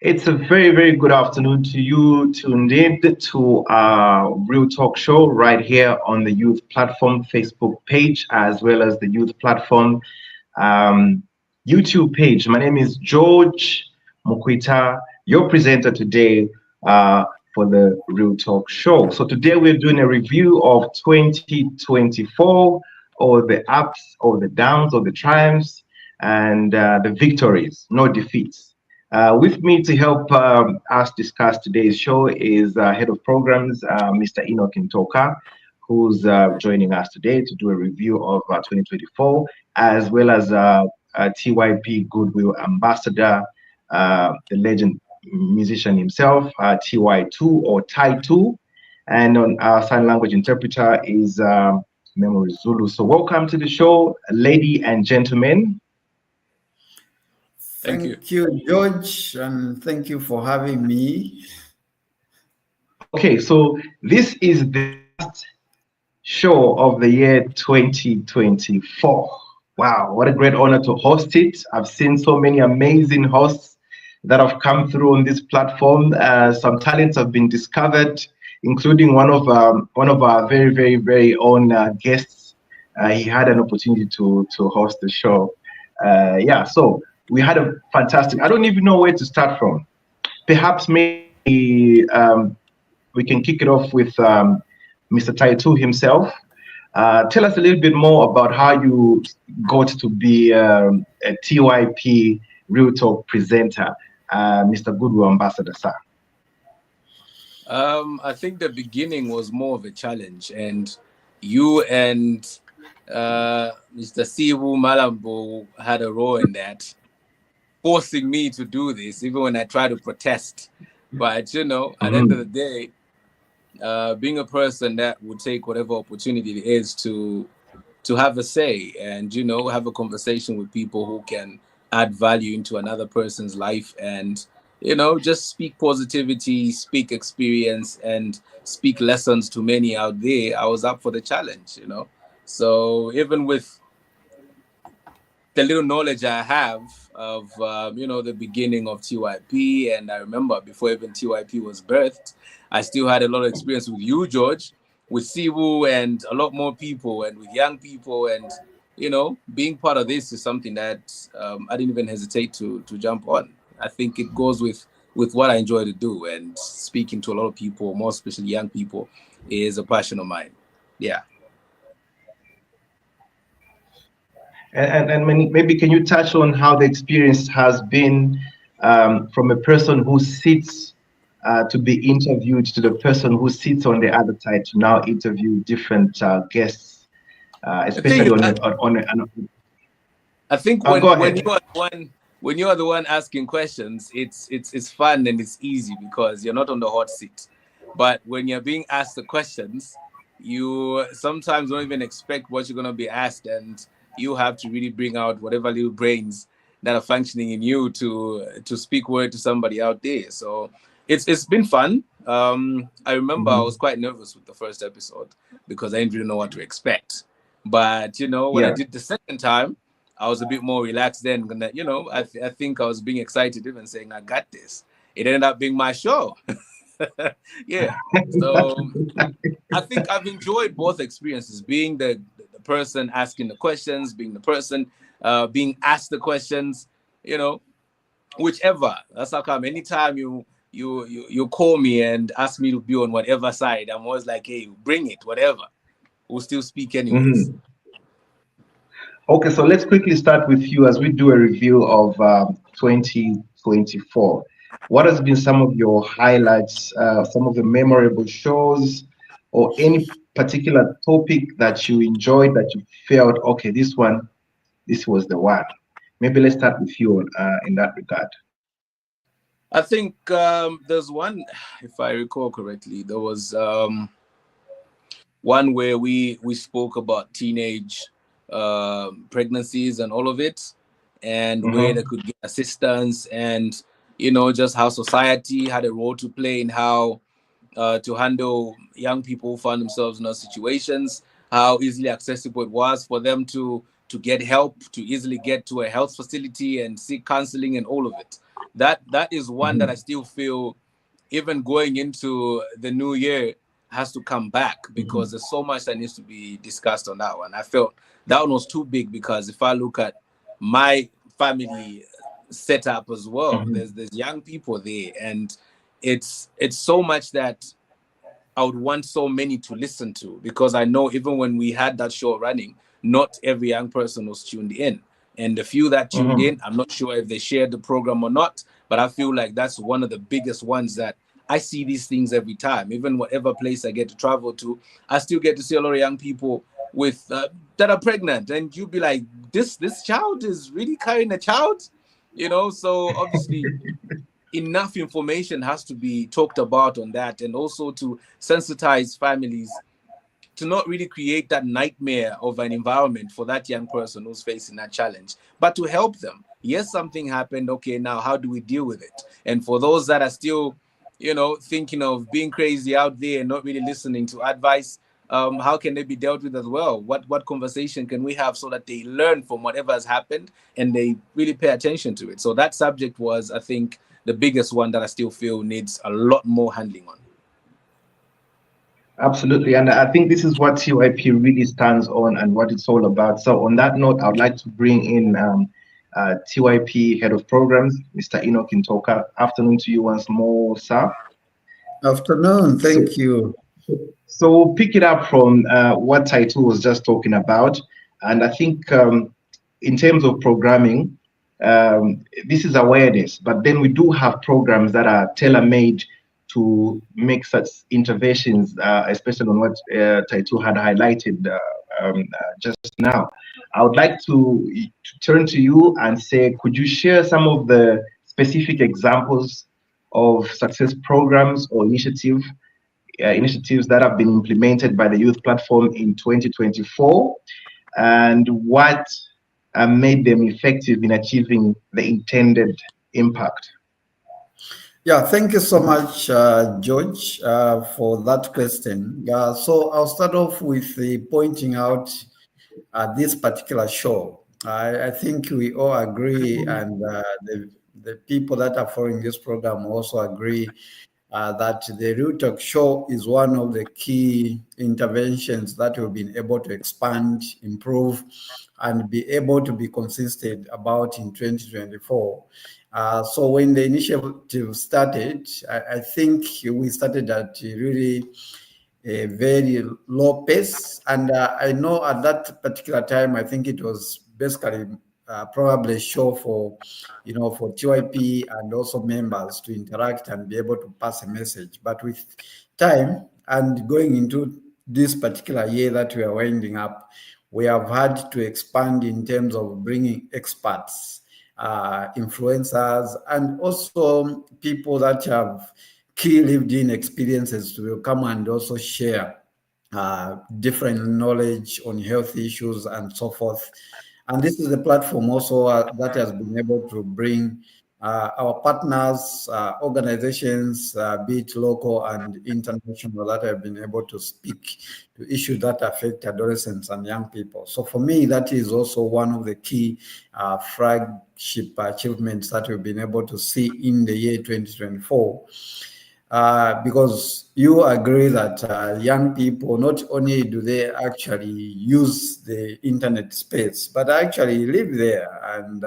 It's a very, very good afternoon to you, tuned in to our Real Talk Show right here on the Youth Platform Facebook page, as well as the Youth Platform um, YouTube page. My name is George Mukwita, your presenter today uh, for the Real Talk Show. So today we're doing a review of 2024, all the ups, all the downs, all the triumphs, and the victories, no defeats. With me to help us discuss today's show is Head of Programs, Mr. Enoch Intoka, who's joining us today to do a review of 2024, as well as TYP Goodwill Ambassador, the legend musician himself, TY2 or Tai2, and on our sign language interpreter is Memory Zulu. So welcome to the show, lady and gentlemen. Thank you. Thank you, George, and thank you for having me. Okay, so this is the last show of the year 2024. Wow, what a great honor to host it. I've seen so many amazing hosts that have come through on this platform. Some talents have been discovered, including one of our very, very, very own guests. He had an opportunity to host the show. Yeah, so we had a fantastic. I don't even know where to start from. Perhaps maybe we can kick it off with Mr. Taitu himself. Tell us a little bit more about how you got to be a TYP Real Talk presenter, Mr. Goodwill Ambassador, sir. I think the beginning was more of a challenge, and you and Mr. Sibu Malambo had a role in that, forcing me to do this, even when I try to protest. But at the end of the day, being a person that would take whatever opportunity it is to have a say and have a conversation with people who can add value into another person's life and just speak positivity, speak experience, and speak lessons to many out there. I was up for the challenge. So even with the little knowledge I have of the beginning of TYP, and I remember before even TYP was birthed, I still had a lot of experience with you, George, with Sibu, and a lot more people, and with young people, and being part of this is something that I didn't even hesitate to jump on. I think it goes with what I enjoy to do, and speaking to a lot of people, more especially young people, is a passion of mine. Yeah. And maybe can you touch on how the experience has been from a person who sits to be interviewed to the person who sits on the other side to now interview different guests, especially I think when you are the one asking questions, it's fun and it's easy because you're not on the hot seat. But when you're being asked the questions, you sometimes don't even expect what you're going to be asked, and you have to really bring out whatever little brains that are functioning in you to speak word to somebody out there. So it's been fun. I remember I was quite nervous with the first episode because I didn't really know what to expect. But when I did the second time, I was a bit more relaxed then. I think I was being excited, even saying I got this. It ended up being my show. Yeah. So I think I've enjoyed both experiences, being the person asking the questions, being the person being asked the questions, whichever. That's how come anytime you call me and ask me to be on whatever side, I'm always like, hey, bring it, whatever. We'll still speak anyways. Okay, so let's quickly start with you as we do a review of 2024. What has been some of your highlights, some of the memorable shows, or any particular topic that you enjoyed that you felt, okay, this was the one? Maybe let's start with you in that regard. I think there's one, if I recall correctly, there was one where we spoke about teenage pregnancies and all of it, and where they could get assistance, and just how society had a role to play in how to handle young people who found themselves in those situations, how easily accessible it was for them to get help, to easily get to a health facility and seek counseling and all of it. that is one that I still feel, even going into the new year, has to come back, because there's so much that needs to be discussed on that one. I felt that one was too big, because if I look at my family setup as well, there's young people there, and it's so much that I would want so many to listen to, because I know even when we had that show running, not every young person was tuned in. And the few that tuned in, I'm not sure if they shared the program or not, but I feel like that's one of the biggest ones that I see these things every time. Even whatever place I get to travel to, I still get to see a lot of young people with that are pregnant, and you'd be like, this child is really carrying a child, you know. So obviously enough information has to be talked about on that, and also to sensitize families to not really create that nightmare of an environment for that young person who's facing that challenge, but to help them. Yes, something happened. Okay, now how do we deal with it? And for those that are still, you know, thinking of being crazy out there and not really listening to advice, how can they be dealt with as well? What conversation can we have so that they learn from whatever has happened and they really pay attention to it? So that subject was, I think, the biggest one that I still feel needs a lot more handling on. Absolutely, and I think this is what TYP really stands on and what it's all about. So, on that note, I would like to bring in TYP Head of Programs, Mr. Enoch Intoka. Afternoon to you once more, sir. Afternoon, thank you. So we'll pick it up from what Taito was just talking about, and I think in terms of programming, this is awareness, but then we do have programs that are tailor-made to make such interventions, especially on what Taito had highlighted just now. I would like to turn to you and say, could you share some of the specific examples of success programs or initiatives that have been implemented by the youth platform in 2024, and what made them effective in achieving the intended impact? Yeah, thank you so much, George, for that question. So I'll start off with pointing out this particular show. I think we all agree, and the people that are following this program also agree that the Real Talk Show is one of the key interventions that we've been able to expand, improve, and be able to be consistent about in 2024. So when the initiative started, I think we started at really a very low pace. And I know at that particular time, I think it was basically probably a show for, for TYP and also members to interact and be able to pass a message. But with time and going into this particular year that we are winding up, we have had to expand in terms of bringing experts, influencers, and also people that have key lived-in experiences to come and also share different knowledge on health issues and so forth. And this is a platform also that has been able to bring our partners, organizations, be it local and international, that have been able to speak to issues that affect adolescents and young people. So for me, that is also one of the key flagship achievements that we've been able to see in the year 2024. Because you agree that young people, not only do they actually use the internet space, but actually live there. And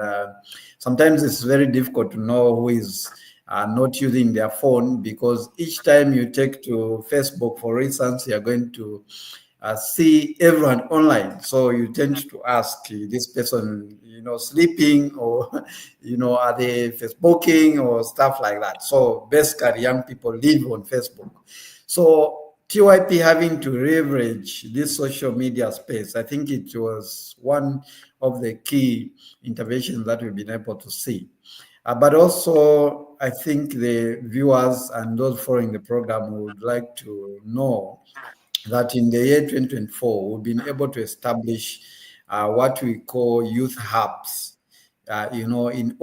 sometimes it's very difficult to know who is not using their phone, because each time you take to Facebook, for instance, you're going to see everyone online. So you tend to ask, this person, sleeping, or, are they Facebooking or stuff like that. So basically, young people live on Facebook. So TYP having to leverage this social media space, I think it was one of the key interventions that we've been able to see. But also, I think the viewers and those following the program would like to know that in the year 2024, we've been able to establish what we call youth hubs, in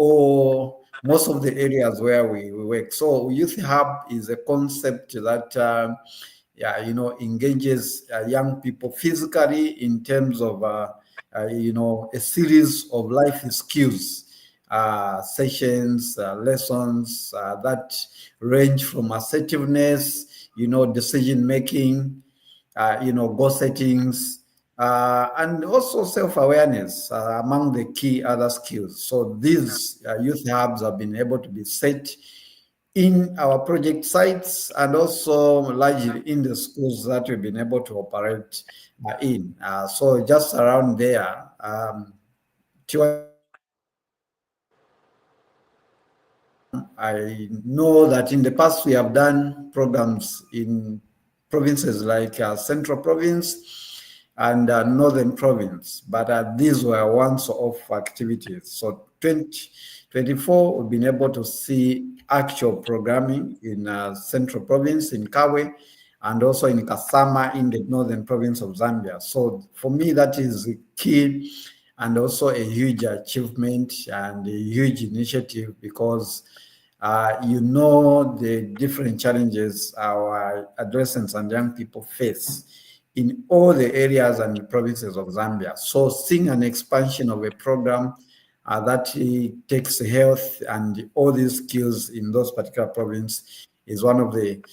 most of the areas where we work. So youth hub is a concept that, engages young people physically in terms of, a series of life skills sessions, lessons that range from assertiveness, decision making, goal settings, and also self-awareness among the key other skills. So these youth hubs have been able to be set in our project sites and also largely in the schools that we've been able to operate in. So just around there, I know that in the past we have done programs in provinces like Central Province and Northern Province, but these were once-off activities. So 2024, we've been able to see actual programming in Central Province, in Kawe, and also in Kasama in the Northern Province of Zambia. So for me, that is key and also a huge achievement and a huge initiative because the different challenges our adolescents and young people face in all the areas and provinces of Zambia. So seeing an expansion of a program that takes health and all these skills in those particular provinces is one of the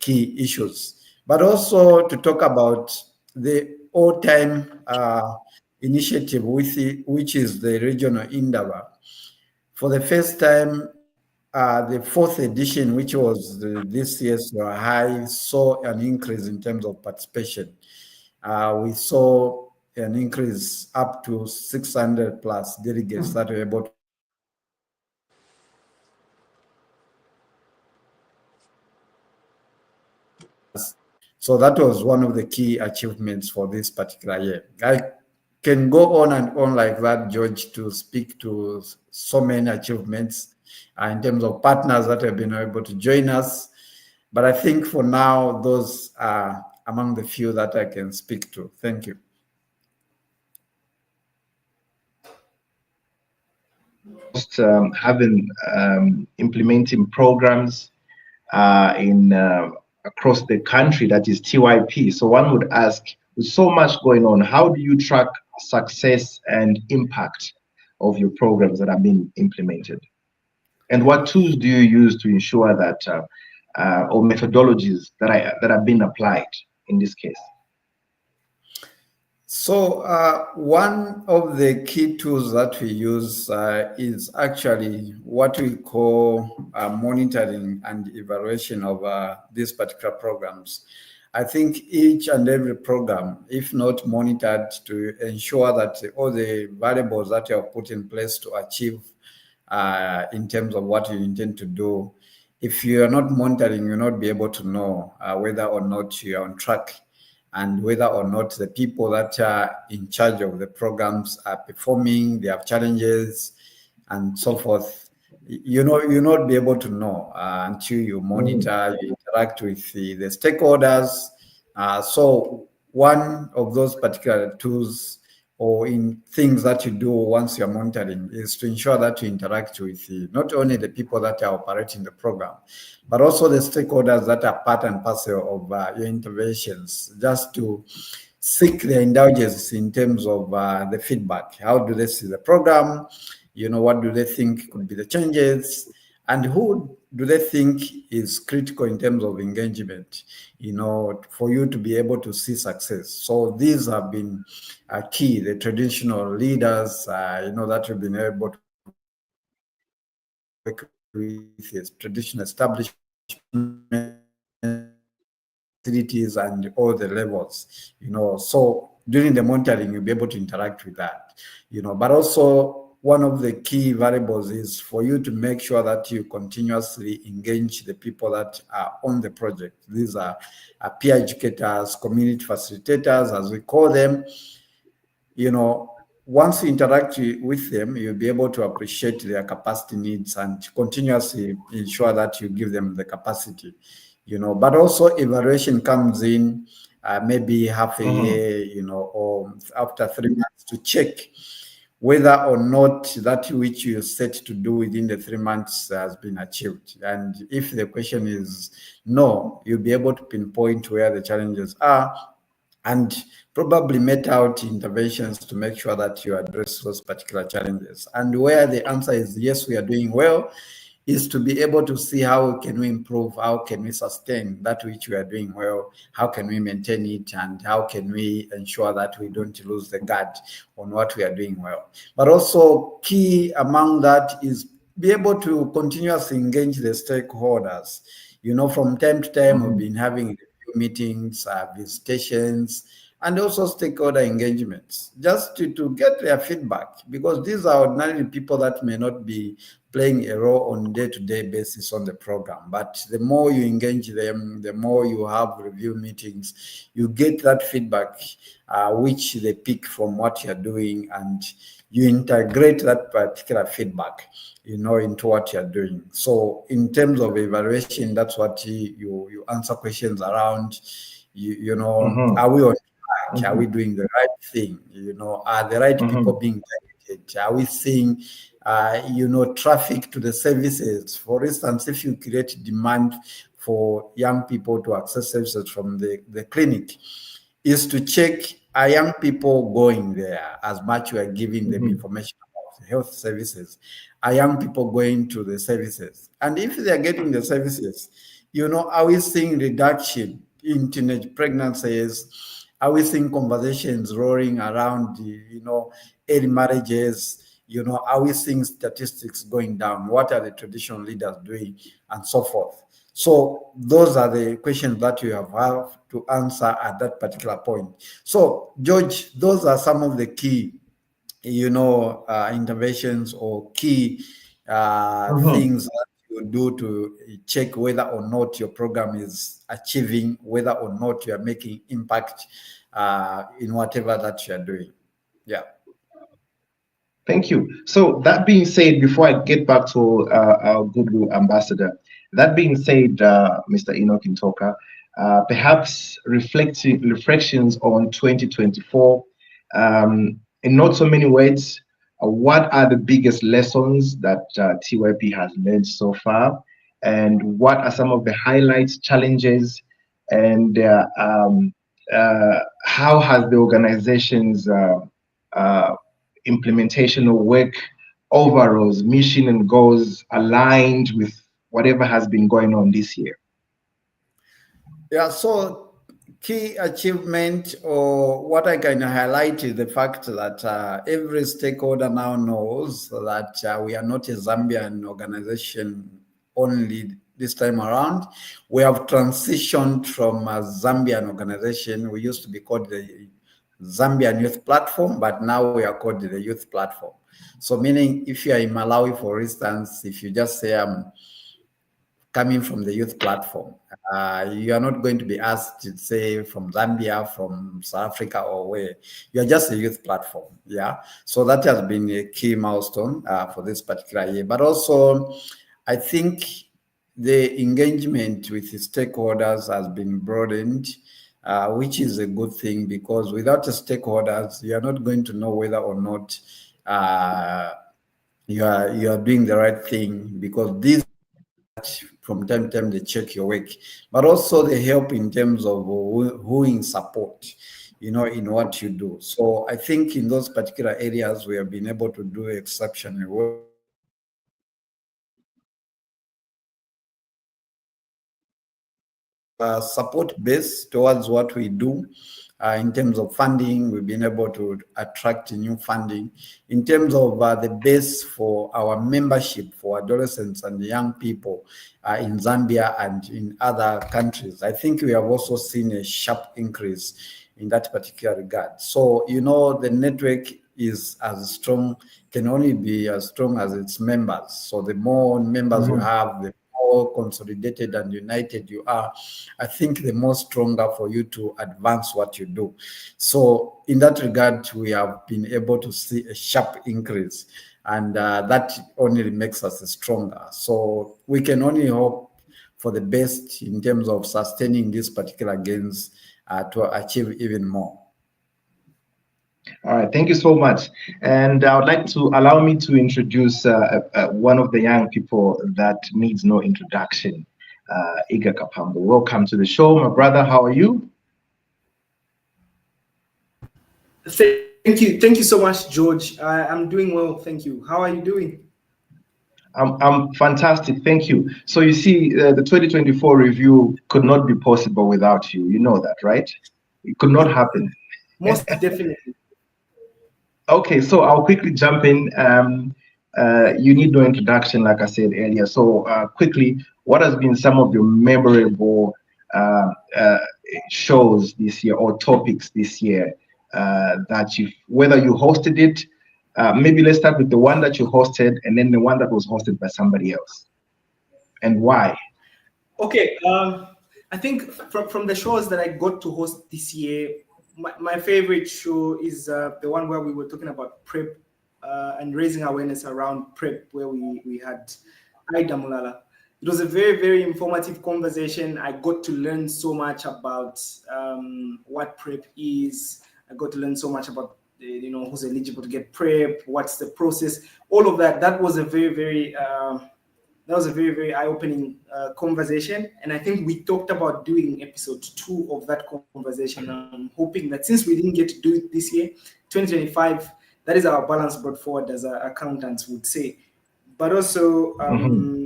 key issues. But also to talk about the all-time initiative, which is the regional Indaba. For the first time, the fourth edition, which was this year's high, saw an increase in terms of participation. We saw an increase up to 600 plus delegates that were able to. So that was one of the key achievements for this particular year. I can go on and on like that, George, to speak to so many achievements in terms of partners that have been able to join us. But I think for now, those are among the few that I can speak to. Thank you. Just implementing programs across the country, that is TYP. So one would ask, with so much going on, how do you track success and impact of your programs that are being implemented? And what tools do you use to ensure that, or methodologies that are being applied in this case? So one of the key tools that we use is actually what we call monitoring and evaluation of these particular programs. I think each and every program, if not monitored to ensure that all the variables that you have put in place to achieve in terms of what you intend to do, if you are not monitoring, you'll not be able to know whether or not you are on track and whether or not the people that are in charge of the programs are performing, they have challenges and so forth. You'll not be able to know until you monitor, you interact with the stakeholders. So one of those particular tools or in things that you do once you're monitoring is to ensure that you interact with not only the people that are operating the program, but also the stakeholders that are part and parcel of your interventions, just to seek their indulgence in terms of the feedback. How do they see the program? What do they think could be the changes? And who do they think is critical in terms of engagement, for you to be able to see success? So these have been key, the traditional leaders, that have been able to work with traditional establishments, facilities and all the levels, so during the monitoring, you'll be able to interact with that, but also one of the key variables is for you to make sure that you continuously engage the people that are on the project. These are peer educators, community facilitators, as we call them. Once you interact with them, you'll be able to appreciate their capacity needs and continuously ensure that you give them the capacity, but also evaluation comes in maybe half a year, or after 3 months to check whether or not that which you set to do within the 3 months has been achieved. And if the question is no, you'll be able to pinpoint where the challenges are and probably mete out interventions to make sure that you address those particular challenges. And where the answer is yes, we are doing well, is to be able to see how can we improve, how can we sustain that which we are doing well, how can we maintain it, and how can we ensure that we don't lose the guard on what we are doing well. But also key among that is be able to continuously engage the stakeholders. From time to time, we've been having meetings, visitations, and also stakeholder engagements, just to get their feedback, because these are ordinary people that may not be playing a role on day-to-day basis on the program. But the more you engage them, the more you have review meetings, you get that feedback, which they pick from what you're doing, and you integrate that particular feedback, into what you're doing. So in terms of evaluation, that's what you answer questions around, are we on track? Are we doing the right thing? Are the right people being targeted? Are we seeing, traffic to the services? For instance, if you create demand for young people to access services from the clinic, is to check, are young people going there as much you are giving them information about health services? Are young people going to the services? And if they are getting the services, are we seeing reduction in teenage pregnancies? Are we seeing conversations roaring around, early marriages? Are we seeing statistics going down? What are the traditional leaders doing, and so forth? So those are the questions that you have to answer at that particular point. So, George, those are some of the key, interventions or key things that you do to check whether or not your program is achieving, whether or not you are making impact in whatever that you are doing. Yeah. Thank you. So that being said, before I get back to our goodwill ambassador, that being said, Mr. Enoch Intoka, perhaps reflections on 2024, in not so many words, what are the biggest lessons that TYP has learned so far, and what are some of the highlights, challenges, and how has the organization's implementation of work overalls, mission and goals aligned with whatever has been going on this year? Yeah, so key achievement, or what I can highlight, is the fact that every stakeholder now knows that we are not a Zambian organization only this time around. We have transitioned from a Zambian organization. We used to be called the Zambian Youth Platform, but now we are called the Youth Platform. So meaning, if you are in Malawi, for instance, if you just say I'm coming from the Youth Platform, you are not going to be asked to say from Zambia, from South Africa, or where. You are just a Youth Platform. Yeah. So that has been a key milestone for this particular year. But also, I think the engagement with the stakeholders has been broadened, which is a good thing, because without the stakeholders, you are not going to know whether or not you are doing the right thing, because these from time to time they check your work, but also they help in terms of wooing support, in what you do. So I think in those particular areas we have been able to do exceptionally well. Support base towards what we do. In terms of funding, we've been able to attract new funding. In terms of the base for our membership for adolescents and young people in Zambia and in other countries, I think we have also seen a sharp increase in that particular regard. So, the network is as strong, can only be as strong as its members. So the more members you have, the more consolidated and united you are, I think the more stronger for you to advance what you do. So in that regard, we have been able to see a sharp increase, and that only makes us stronger. So we can only hope for the best in terms of sustaining these particular gains to achieve even more. All right, thank you so much. And I would like to allow me to introduce one of the young people that needs no introduction, Iga Kapambo. Welcome to the show, my brother. How are you? Thank you so much, George. I'm doing well, thank you. How are you doing? I'm fantastic, thank you. So you see, the 2024 review could not be possible without you. You know that, right? It could not happen. Most definitely. Okay, so I'll quickly jump in. You need no introduction, like I said earlier. So quickly, what has been some of your memorable uh, uh, shows this year or topics this year that whether you hosted it, maybe let's start with the one that you hosted and then the one that was hosted by somebody else, and why? Okay, I think from the shows that I got to host this year, my favorite show is the one where we were talking about PrEP and raising awareness around PrEP, where we had Ida Mulala. It was a very, very informative conversation. I got to learn so much about what PrEP is. I got to learn so much about who's eligible to get PrEP, what's the process, all of that. That was a very very eye-opening conversation, and I think we talked about doing episode 2 of that conversation. I'm hoping that since we didn't get to do it this year, 2025, that is our balance brought forward, as our accountants would say. But also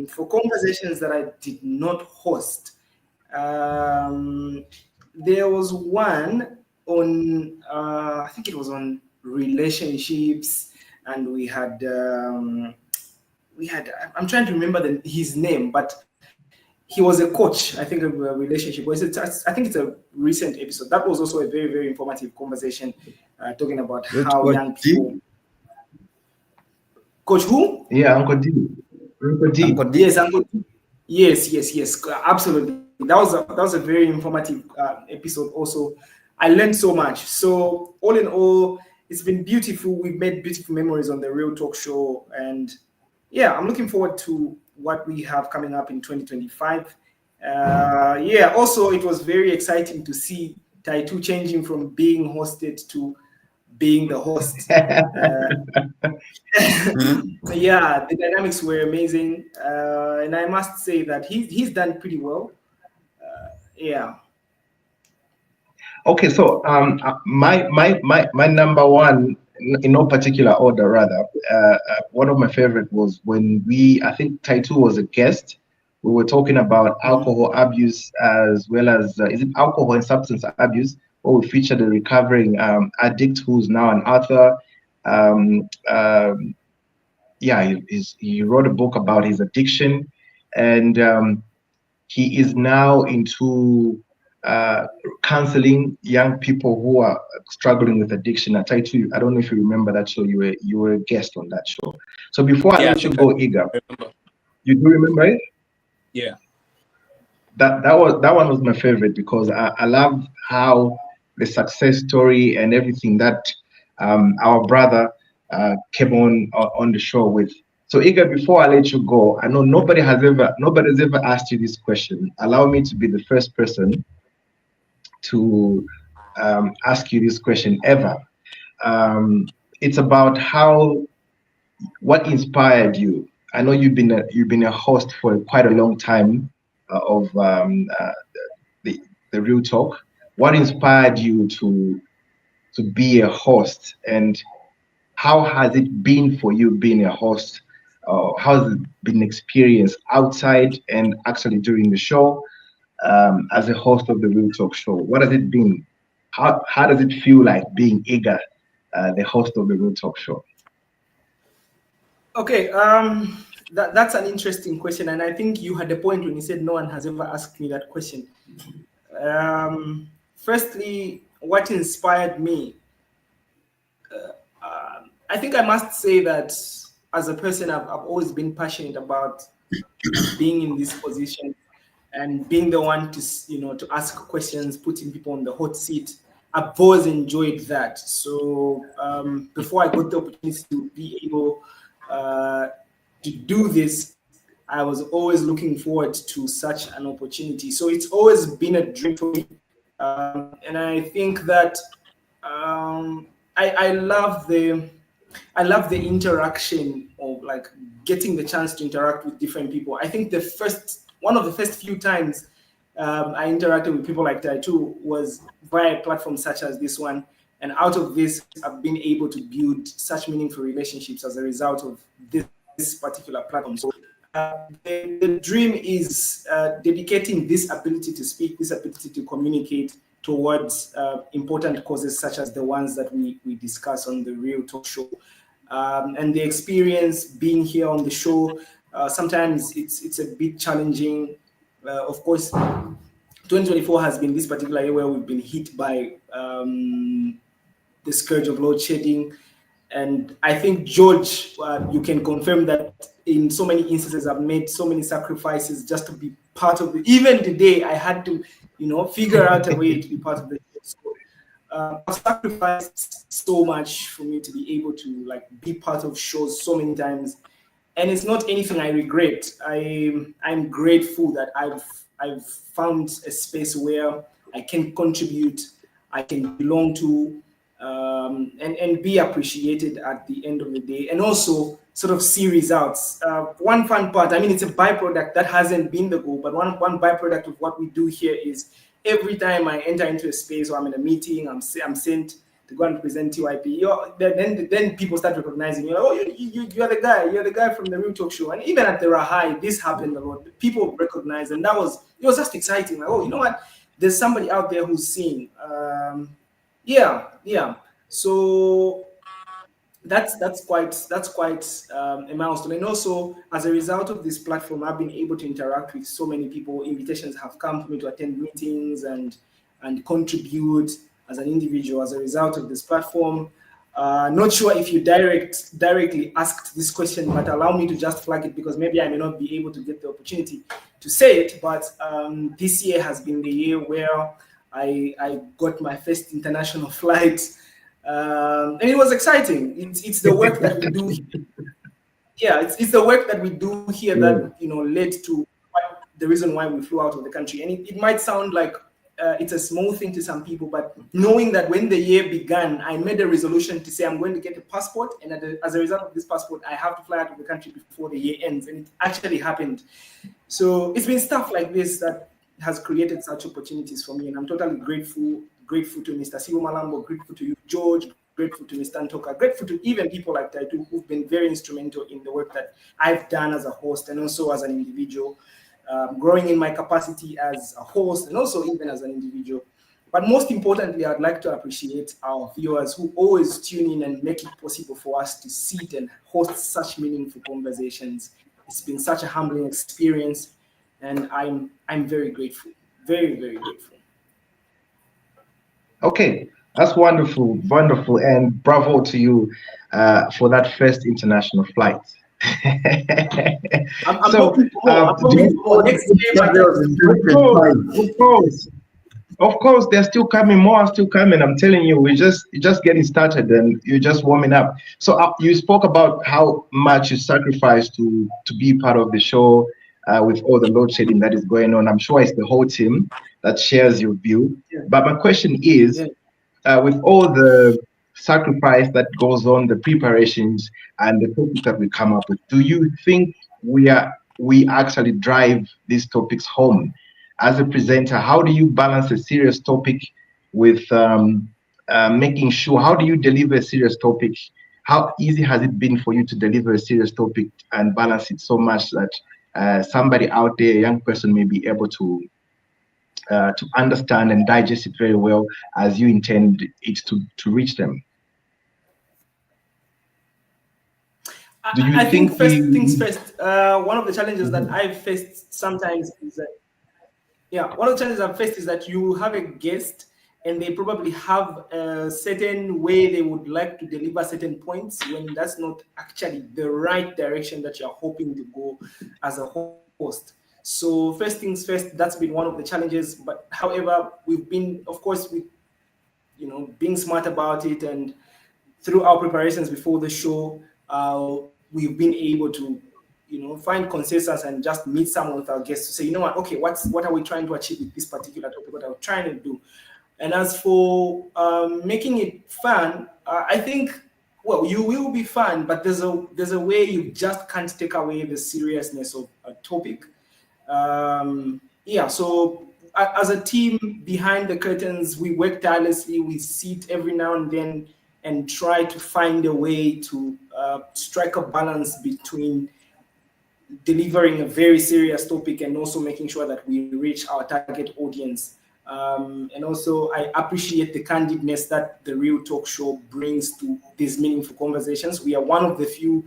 for conversations that I did not host, there was one on I think it was on relationships, and we had I'm trying to remember his name, but he was a coach, I think, of a relationship. I think it's a recent episode. That was also a very, very informative conversation, talking about how young people. Coach who? Yeah, Uncle D. Uncle D. Uncle D. Yes, Uncle D. Yes, absolutely. That was a very informative episode. Also, I learned so much. So all in all, it's been beautiful. We've made beautiful memories on the Real Talk Show, and yeah, I'm looking forward to what we have coming up in 2025. Also, it was very exciting to see TYP changing from being hosted to being the host. Yeah, the dynamics were amazing, and I must say that he's done pretty well. Yeah. Okay, so my number one, in no particular order, rather, one of my favorite was when I think TYP was a guest. We were talking about alcohol abuse, as well as is it alcohol and substance abuse, where we featured a recovering addict who's now an author. He wrote a book about his addiction, and he is now into counseling young people who are struggling with addiction. I don't know if you remember that show. You were a guest on that show. So before I let you go, Iga, you do remember it? Yeah. That one was my favorite because I love how the success story and everything that our brother came on the show with. So Iga, before I let you go, I know nobody's ever asked you this question. Allow me to be the first person to ask you this question ever. It's about what inspired you. I know you've been a host for quite a long time of the Real Talk. What inspired you to be a host, and how has it been for you being a host? How has it been experienced outside and actually during the show? As a host of the Real Talk Show, what has it been? How does it feel like being Iga, the host of the Real Talk Show? Okay, that's an interesting question, and I think you had a point when you said no one has ever asked me that question. Firstly, what inspired me? I think I must say that as a person, I've always been passionate about being in this position and being the one to ask questions, putting people on the hot seat. I've always enjoyed that. So before I got the opportunity to be able to do this, I was always looking forward to such an opportunity. So it's always been a dream for me, and I think that I love the interaction of like getting the chance to interact with different people. I think one of the first few times I interacted with people like TYP was via platforms such as this one, And out of this, I've been able to build such meaningful relationships as a result of this particular platform. So the dream is dedicating this ability to speak, this ability to communicate towards important causes such as the ones that we discuss on the Real Talk Show. And the experience being here on the show, sometimes it's a bit challenging. Of course, 2024 has been this particular year where we've been hit by the scourge of load shedding. And I think, George, you can confirm that in so many instances, I've made so many sacrifices just to be part of it. Even today, I had to, figure out a way to be part of the show. So, I've sacrificed so much for me to be able to be part of shows so many times. And it's not anything I regret. I'm grateful that I've found a space where I can contribute, I can belong to, and be appreciated at the end of the day, and also sort of see results. One fun part, it's a byproduct that hasn't been the goal, but one byproduct of what we do here is every time I enter into a space or I'm in a meeting, I'm sent to go and present TYP. Then people start recognizing you. Oh, you're the guy from the Real Talk Show. And even at the Rahai, this happened a lot. People recognize, and it was just exciting. Like, oh, you know what? There's somebody out there who's seeing. Yeah. So that's quite a milestone. And also, as a result of this platform, I've been able to interact with so many people. Invitations have come for me to attend meetings and contribute as an individual as a result of this platform. Not sure if you directly asked this question, but allow me to just flag it because maybe I may not be able to get the opportunity to say it. But this year has been the year where I got my first international flight, and it was exciting. It's the work that we do. Yeah, it's the work that we do here that led to the reason why we flew out of the country. And it might sound like it's a small thing to some people, but knowing that when the year began, I made a resolution to say I'm going to get a passport, and as a result of this passport, I have to fly out of the country before the year ends, and it actually happened. So it's been stuff like this that has created such opportunities for me, and I'm totally grateful to Mr. Siwo Malambo, grateful to you, George, grateful to Mr. Ntoka, grateful to even people like Taitu who've been very instrumental in the work that I've done as a host and also as an individual. Growing in my capacity as a host and also even as an individual. But most importantly, I'd like to appreciate our viewers who always tune in and make it possible for us to sit and host such meaningful conversations. It's been such a humbling experience, and I'm very grateful, very, very grateful. Okay, that's wonderful, and bravo to you for that first international flight. I'm hoping for more next year. Of course, they're still coming. More are still coming. I'm telling you, you're just getting started and you're just warming up. So you spoke about how much you sacrificed to be part of the show with all the load shedding that is going on. I'm sure it's the whole team that shares your view. Yeah. But my question is, with all the sacrifice that goes on, the preparations and the topics that we come up with, do you think we actually drive these topics home? As a presenter, how do you balance a serious topic with making sure, how do you deliver a serious topic? How easy has it been for you to deliver a serious topic and balance it so much that somebody out there, a young person, may be able to understand and digest it very well as you intend it to reach them? I think first things first, one of the challenges that I've faced sometimes is that, one of the challenges I've faced is that you have a guest and they probably have a certain way they would like to deliver certain points when that's not actually the right direction that you're hoping to go as a host. So first things first, that's been one of the challenges. But however, we've been, of course, being smart about it, and through our preparations before the show, we've been able to, find consensus and just meet someone with our guests to say, you know what, okay, what are we trying to achieve with this particular topic? What are we trying to do? And as for making it fun, I think, well, you will be fun, but there's a way you just can't take away the seriousness of a topic. So as a team behind the curtains, we work tirelessly. We sit every now and then and try to find a way to strike a balance between delivering a very serious topic and also making sure that we reach our target audience. And also, I appreciate the candidness that the Real Talk Show brings to these meaningful conversations. We are one of the few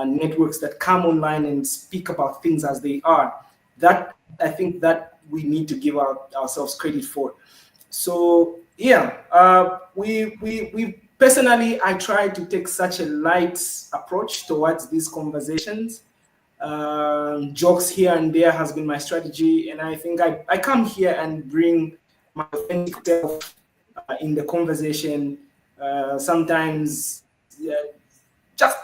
networks that come online and speak about things as they are. That I think that we need to give ourselves credit for. So yeah, we personally, I try to take such a light approach towards these conversations. Jokes here and there has been my strategy, and I think I come here and bring my authentic self in the conversation. Sometimes just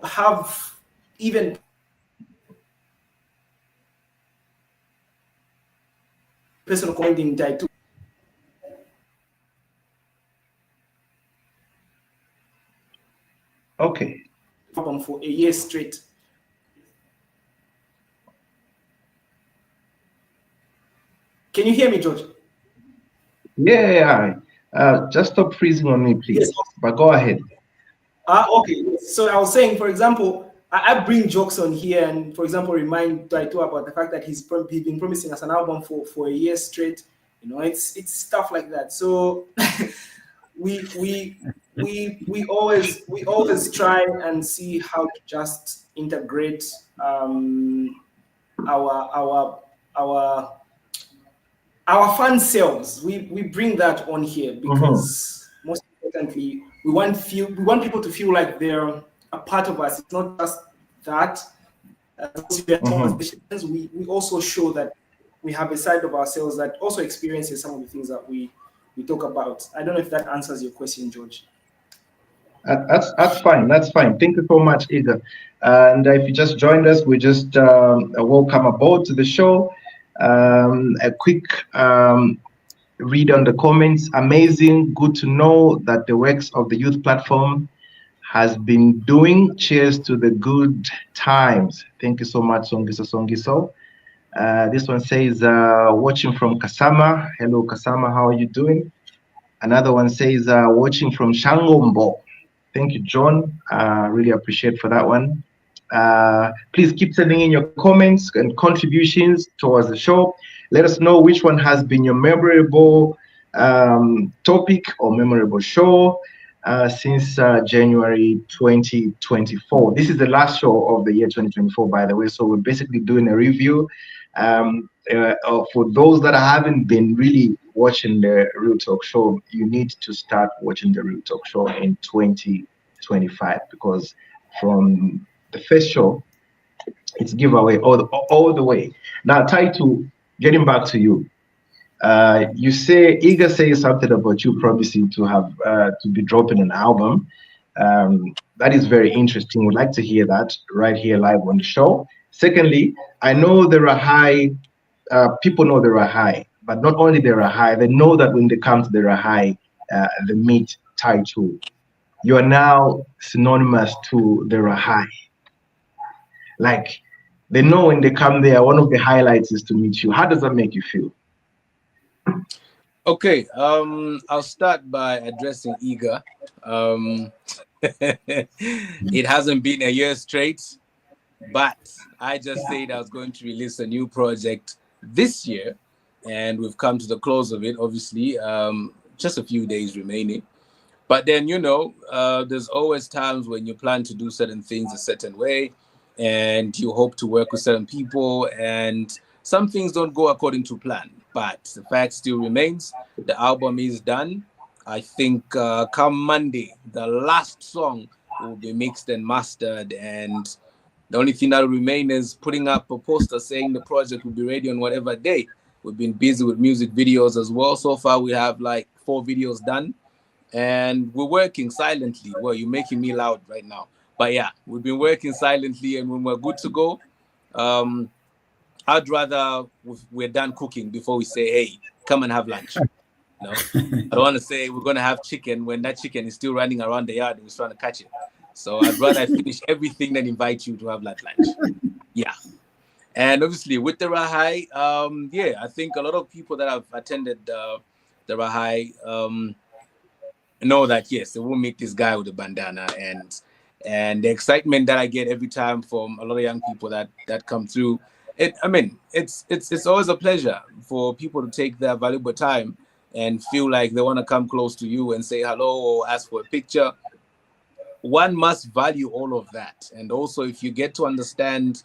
have even personal commenting type too. Okay. For a year straight. Can you hear me, George? Yeah. Just stop freezing on me, please. Yes. But go ahead. Okay. So I was saying, for example, I bring jokes on here and, for example, remind Taito about the fact that he's been promising us an album for a year straight. It's stuff like that. So we always try and see how to just integrate our fan selves. We bring that on here because most importantly, we want people to feel like they're a part of us. It's not just that. We also show that we have a side of ourselves that also experiences some of the things that we talk about. I don't know if that answers your question, George. That's fine. That's fine. Thank you so much, Ida. And if you just joined us, we just welcome aboard to the show. A quick read on the comments. Amazing. Good to know that the works of the youth platform has been doing. Cheers to the good times. Thank you so much, Songiso. This one says, watching from Kasama. Hello, Kasama. How are you doing? Another one says, watching from Shangombo. Thank you, John. Really appreciate for that one. Please keep sending in your comments and contributions towards the show. Let us know which one has been your memorable topic or memorable show since January 2024. This is the last show of the year 2024, by the way. So we're basically doing a review. For those that haven't been really watching the Real Talk Show, you need to start watching the Real Talk Show in 2025, because from the first show, it's giveaway all the way. Now, Taito, getting back to you. You say Iga says something about you promising to have to be dropping an album. That is very interesting. We'd like to hear that right here live on the show. Secondly, I know there are high. People know there are high, but not only there are high, they know that when they come to there are high, they meet Taito. You are now synonymous to there are high. Like, they know when they come there, one of the highlights is to meet you. How does that make you feel? Okay, I'll start by addressing Iga. It hasn't been a year straight, but I just said I was going to release a new project this year, and we've come to the close of it, obviously. Just a few days remaining. But then, there's always times when you plan to do certain things a certain way, and you hope to work with certain people, and some things don't go according to plan. But the fact still remains, the album is done. I think come Monday, the last song will be mixed and mastered, and the only thing that will remain is putting up a poster saying the project will be ready on whatever day. We've been busy with music videos as well. So far, we have like 4 videos done, and we're working silently. Well, you're making me loud right now. But yeah, we've been working silently, and when we're good to go, I'd rather we're done cooking before we say, hey, come and have lunch. No, I don't want to say we're going to have chicken when that chicken is still running around the yard and we're trying to catch it. So I'd rather finish everything than invite you to have that lunch. Yeah. And obviously with the Rahai, yeah, I think a lot of people that have attended the Rahai know that yes, they will meet this guy with the bandana, and the excitement that I get every time from a lot of young people that come through. I mean, it's always a pleasure for people to take their valuable time and feel like they want to come close to you and say hello or ask for a picture. One must value all of that, and also if you get to understand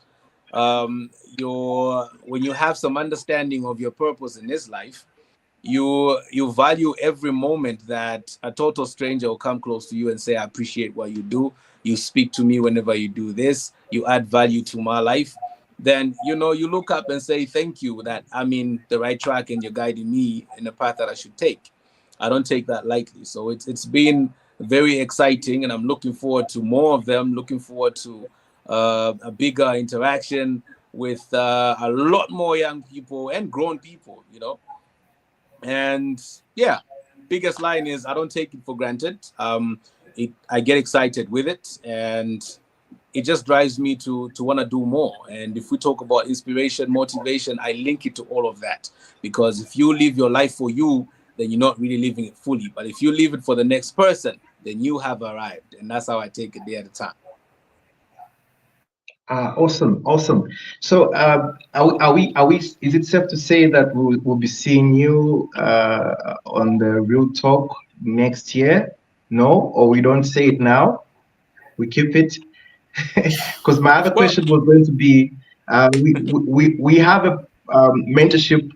your when you have some understanding of your purpose in this life, you value every moment that a total stranger will come close to you and say, I appreciate what you do. You speak to me whenever you do this. You add value to my life. Then, you look up and say, thank you that I'm in the right track and you're guiding me in the path that I should take. I don't take that lightly. So it's been very exciting, and I'm looking forward to more of them, looking forward to a bigger interaction with a lot more young people and grown people. And yeah, biggest line is I don't take it for granted. I get excited with it, and it just drives me to want to do more. And if we talk about inspiration, motivation, I link it to all of that, because if you live your life for you, then you're not really living it fully. But if you live it for the next person, then you have arrived, and that's how I take it day at a time. Awesome. So, are we? Is it safe to say that we'll be seeing you on the Real Talk next year? No, or we don't say it now. We keep it, because my other question was going to be, we have a mentorship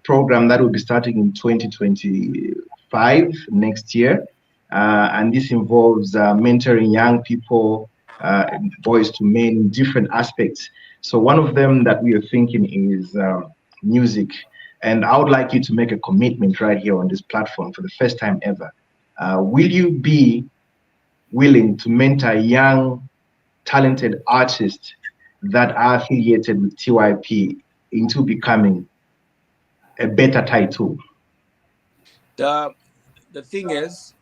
program that will be starting in 2025 next year, and this involves mentoring young people, boys to men, in different aspects. So one of them that we are thinking is music, and I would like you to make a commitment right here on this platform for the first time ever. Will you be willing to mentor young, talented artists that are affiliated with TYP into becoming a better title? The thing is,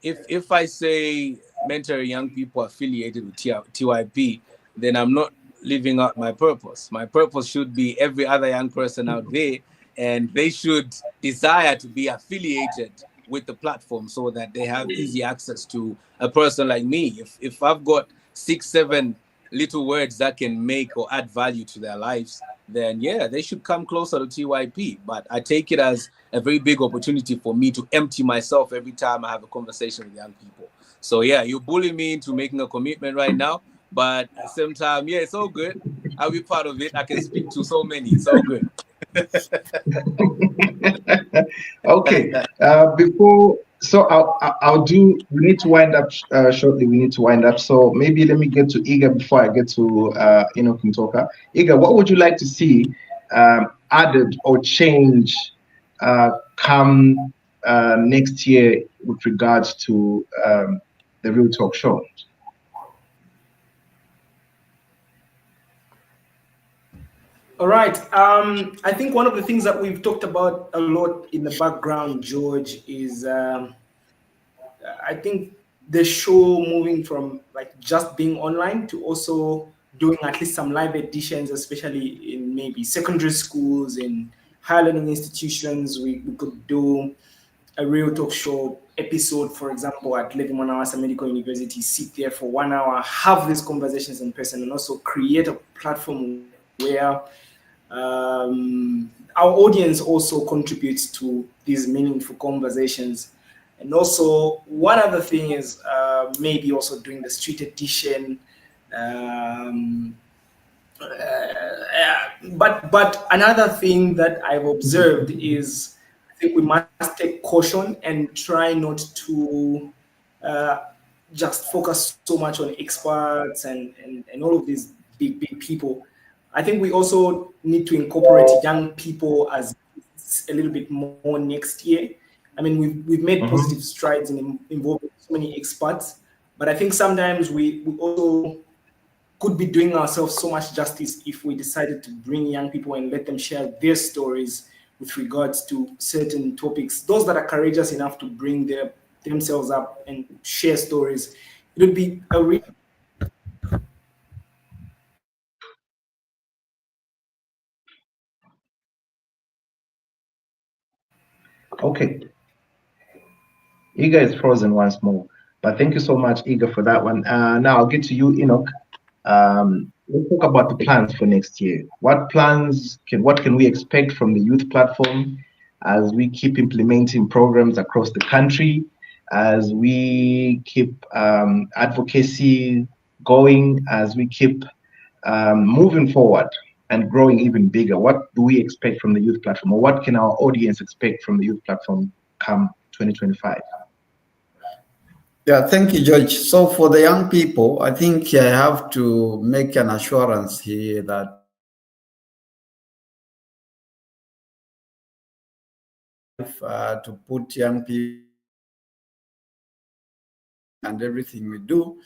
if I say mentor young people affiliated with TYP, then I'm not living out my purpose. My purpose should be every other young person out there, and they should desire to be affiliated with the platform so that they have easy access to a person like me. If I've got 6-7 little words that can make or add value to their lives, then yeah, they should come closer to TYP. But I take it as a very big opportunity for me to empty myself every time I have a conversation with young people. So yeah, you bully me into making a commitment right now, but at the same time, yeah, it's all good. I'll be part of it. I can speak to so many. It's all good. Okay. I'll do. We need to wind up shortly. We need to wind up. So maybe let me get to Iga before I get to Enoch and Toka. Iga, what would you like to see added or change come next year with regards to the Real Talk Show? All right. I think one of the things that we've talked about a lot in the background, George, is I think the show moving from like just being online to also doing at least some live editions, especially in maybe secondary schools and higher learning institutions. We could do a Real Talk Show episode, for example, at Levi Mwanawasa Medical University, sit there for 1 hour, have these conversations in person, and also create a platform where our audience also contributes to these meaningful conversations. And also, one other thing is maybe also doing the street edition. But another thing that I've observed is I think we must take caution and try not to just focus so much on experts and all of these big people. I think we also need to incorporate young people as a little bit more next year. I mean, we've made positive strides in involving so many experts, but I think sometimes we also could be doing ourselves so much justice if we decided to bring young people and let them share their stories with regards to certain topics. Those that are courageous enough to bring themselves up and share stories. It would be a Okay, Iga is frozen once more, but thank you so much, Iga, for that one. Now I'll get to you, Enoch. Let's talk about the plans for next year. What can we expect from the youth platform as we keep implementing programs across the country, as we keep advocacy going, as we keep moving forward and growing even bigger? What do we expect from the youth platform, or what can our audience expect from the youth platform come 2025? Yeah, thank you, George. So for the young people, I think I have to make an assurance here that to put young people and everything we do.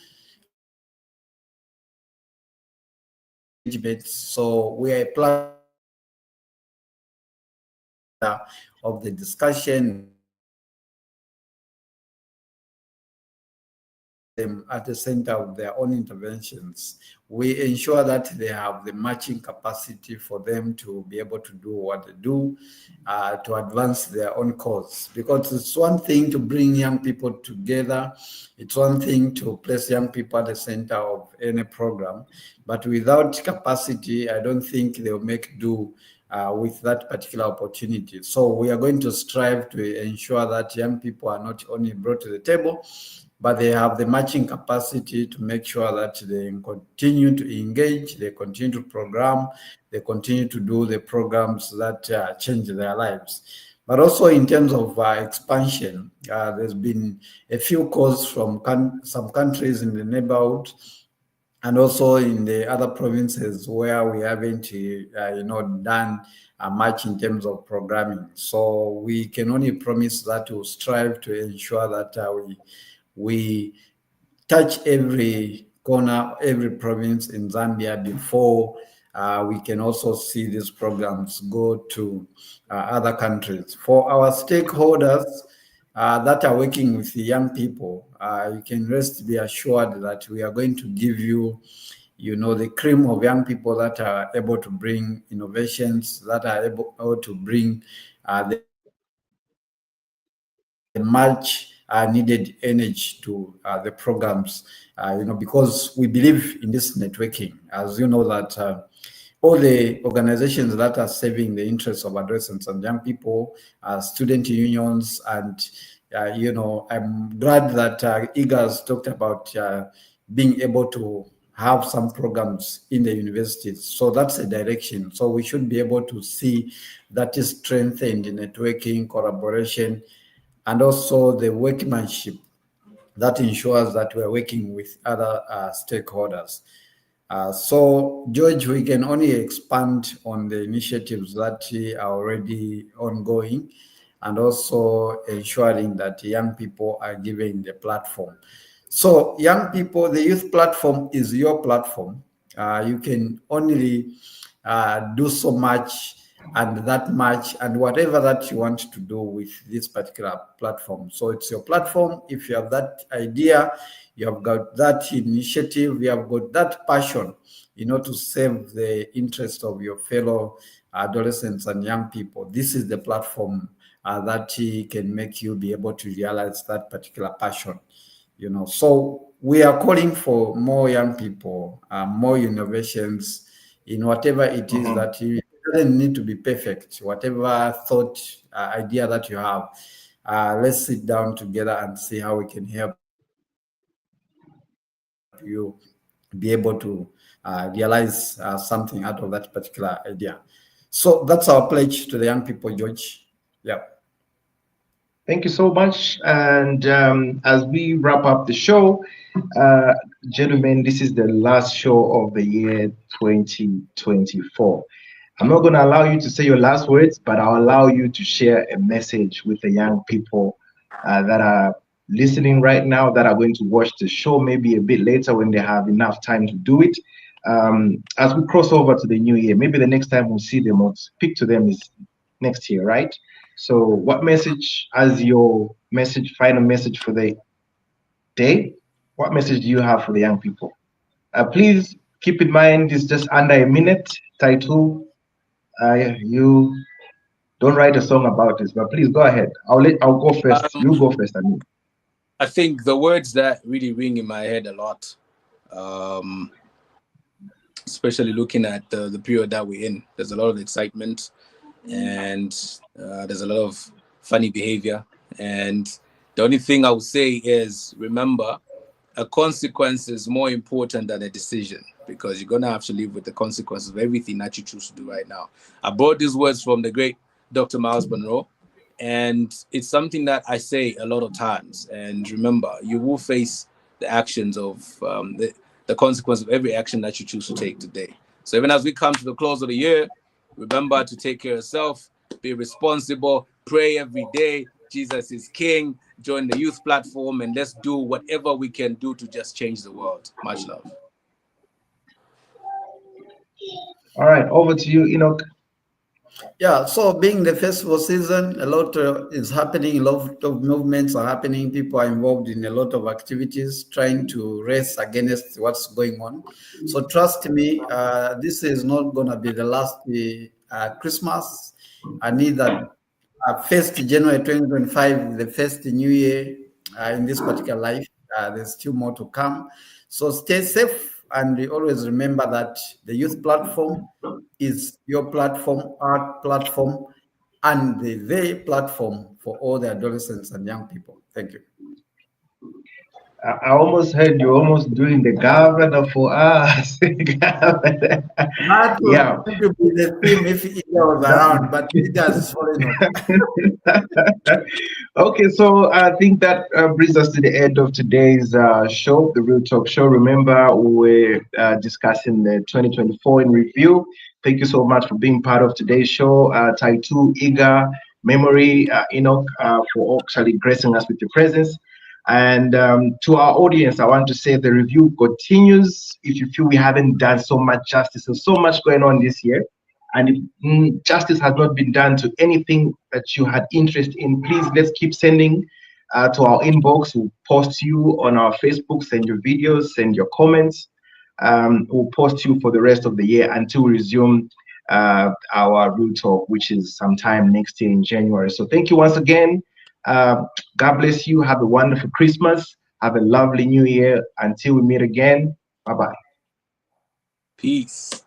So we are planning of the discussion them at the center of their own interventions. We ensure that they have the matching capacity for them to be able to do what they do, to advance their own cause. Because it's one thing to bring young people together, it's one thing to place young people at the center of any program, but without capacity, I don't think they'll make do with that particular opportunity. So we are going to strive to ensure that young people are not only brought to the table, but they have the matching capacity to make sure that they continue to engage, they continue to program, they continue to do the programs that change their lives. But also in terms of expansion, there's been a few calls from some countries in the neighborhood and also in the other provinces where we haven't, done much in terms of programming. So we can only promise that we'll strive to ensure that we touch every corner, every province in Zambia before we can also see these programs go to other countries. For our stakeholders that are working with the young people, you can be assured that we are going to give you, the cream of young people that are able to bring innovations, that are able to bring the much needed energy to the programs, because we believe in this networking. As you know that all the organizations that are serving the interests of adolescents and young people, student unions, and I'm glad that Iga has talked about being able to have some programs in the universities. So that's a direction. So we should be able to see that is strengthened in networking, collaboration, and also the workmanship that ensures that we're working with other stakeholders. So, George, we can only expand on the initiatives that are already ongoing and also ensuring that young people are given the platform. So, young people, the youth platform is your platform. You can only do so much and that much and whatever that you want to do with this particular platform. So it's your platform. If you have that idea, you have got that initiative, you have got that passion, to serve the interest of your fellow adolescents and young people, this is the platform that can make you be able to realize that particular passion. So we are calling for more young people, more innovations in whatever it is that you doesn't need to be perfect. Whatever thought, idea that you have, let's sit down together and see how we can help you be able to realize something out of that particular idea. So that's our pledge to the young people, George. Yeah. Thank you so much. And as we wrap up the show, gentlemen, this is the last show of the year 2024. I'm not going to allow you to say your last words, but I'll allow you to share a message with the young people that are listening right now, that are going to watch the show maybe a bit later when they have enough time to do it. As we cross over to the new year, maybe the next time we'll see them or speak to them is next year, right? So what message, as your final message for the day, what message do you have for the young people? Please keep in mind it's just under a minute. Title, you don't write a song about this, but please go ahead. I'll go first. You go first, I mean. I think the words that really ring in my head a lot, especially looking at the period that we're in, there's a lot of excitement, and there's a lot of funny behavior. And the only thing I would say is, remember, a consequence is more important than a decision, because you're going to have to live with the consequences of everything that you choose to do right now. I brought these words from the great Dr. Miles Monroe, and it's something that I say a lot of times. And remember, you will face the actions of the consequence of every action that you choose to take today. So even as we come to the close of the year, remember to take care of yourself, be responsible, pray every day. Jesus is King. Join the youth platform, and let's do whatever we can do to just change the world. Much love. All right, over to you, Enoch. Yeah, so being the festival season, a lot is happening, a lot of movements are happening. People are involved in a lot of activities trying to race against what's going on. So trust me, this is not going to be the last Christmas. I need that 1st January 2025, the first new year in this particular life. There's still more to come. So stay safe, and always remember that the youth platform is your platform, our platform, and the platform for all the adolescents and young people. Thank you. I almost heard you almost doing the governor for us. That was Yeah. going to be the theme if it was around, but it has fallen off. Okay, so I think that brings us to the end of today's show, the Real Talk Show. Remember, we're discussing the 2024 in review. Thank you so much for being part of today's show. Taitu, Iga, Memory, Enoch, for actually gracing us with your presence. And to our audience, I want to say the review continues. If you feel we haven't done so much justice, there's so much going on this year, and if justice has not been done to anything that you had interest in, please let's keep sending to our inbox. We'll post you on our Facebook, send your videos, send your comments. We'll post you for the rest of the year until we resume our Real Talk, which is sometime next year in January. So thank you once again. God bless you. Have a wonderful Christmas. Have a lovely New Year. Until we meet again. Bye-bye. Peace.